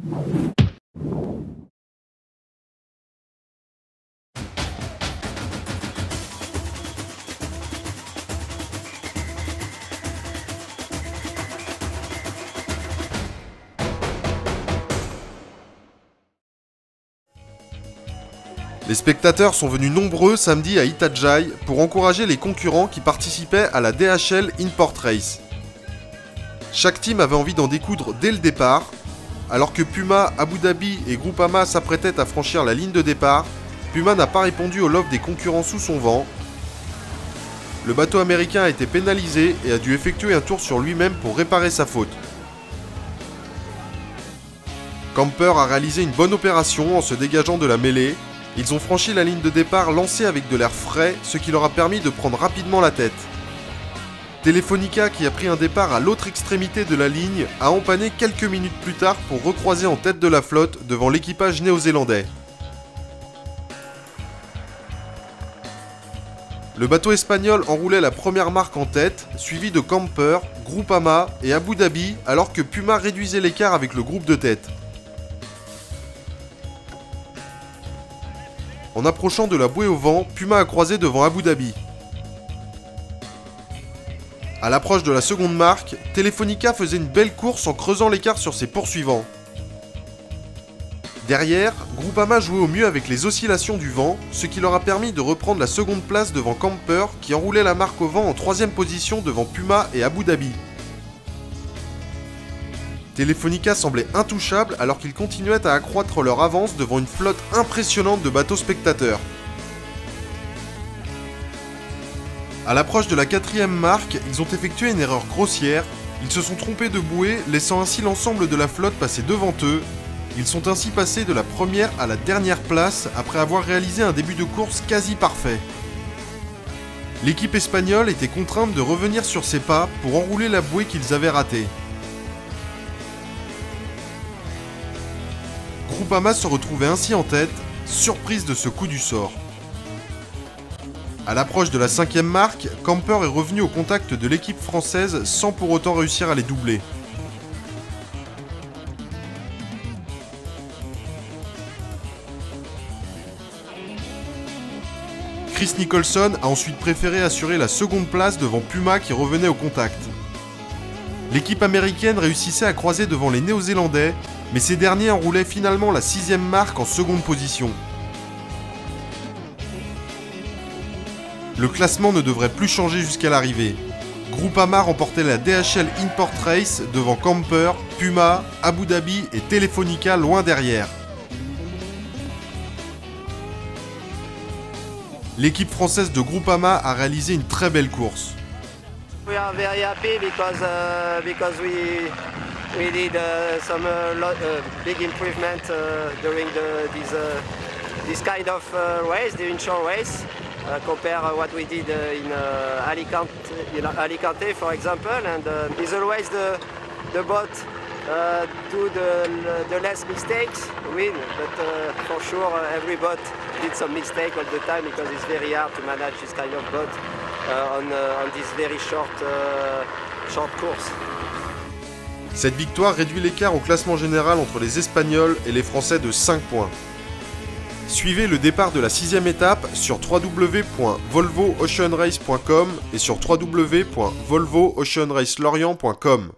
Les spectateurs sont venus nombreux samedi à Itajaí pour encourager les concurrents qui participaient à la DHL Import Race. Chaque team avait envie d'en découdre dès le départ. Alors que Puma, Abu Dhabi et Groupama s'apprêtaient à franchir la ligne de départ, Puma n'a pas répondu au lobe des concurrents sous son vent. Le bateau américain a été pénalisé et a dû effectuer un tour sur lui-même pour réparer sa faute. Camper a réalisé une bonne opération en se dégageant de la mêlée. Ils ont franchi la ligne de départ lancée avec de l'air frais, ce qui leur a permis de prendre rapidement la tête. Telefonica, qui a pris un départ à l'autre extrémité de la ligne, a empanné quelques minutes plus tard pour recroiser en tête de la flotte devant l'équipage néo-zélandais. Le bateau espagnol enroulait la première marque en tête, suivi de Camper, Groupama et Abu Dhabi, alors que Puma réduisait l'écart avec le groupe de tête. En approchant de la bouée au vent, Puma a croisé devant Abu Dhabi. À l'approche de la seconde marque, Telefonica faisait une belle course en creusant l'écart sur ses poursuivants. Derrière, Groupama jouait au mieux avec les oscillations du vent, ce qui leur a permis de reprendre la seconde place devant Camper, qui enroulait la marque au vent en troisième position devant Puma et Abu Dhabi. Telefonica semblait intouchable alors qu'ils continuaient à accroître leur avance devant une flotte impressionnante de bateaux spectateurs. À l'approche de la quatrième marque, ils ont effectué une erreur grossière. Ils se sont trompés de bouée, laissant ainsi l'ensemble de la flotte passer devant eux. Ils sont ainsi passés de la première à la dernière place après avoir réalisé un début de course quasi parfait. L'équipe espagnole était contrainte de revenir sur ses pas pour enrouler la bouée qu'ils avaient ratée. Groupama se retrouvait ainsi en tête, surprise de ce coup du sort. À l'approche de la cinquième marque, Camper est revenu au contact de l'équipe française sans pour autant réussir à les doubler. Chris Nicholson a ensuite préféré assurer la seconde place devant Puma qui revenait au contact. L'équipe américaine réussissait à croiser devant les Néo-Zélandais, mais ces derniers enroulaient finalement la sixième marque en seconde position. Le classement ne devrait plus changer jusqu'à l'arrivée. Groupama remportait la DHL Import Race devant Camper, Puma, Abu Dhabi et Telefonica loin derrière. L'équipe française de Groupama a réalisé une très belle course. We are very happy because we did some big improvement during this kind of race, the inshore race, compare what we did in Alicante, for example, and it's always the boat do the less mistakes win, but for sure every boat did some mistake all the time because it's very hard to manage this kind of boat on this very short course. Cette victoire réduit l'écart au classement général entre les Espagnols et les Français de 5 points. Suivez le départ de la 6e étape sur www.volvooceanrace.com et sur www.volvooceanracelorient.com.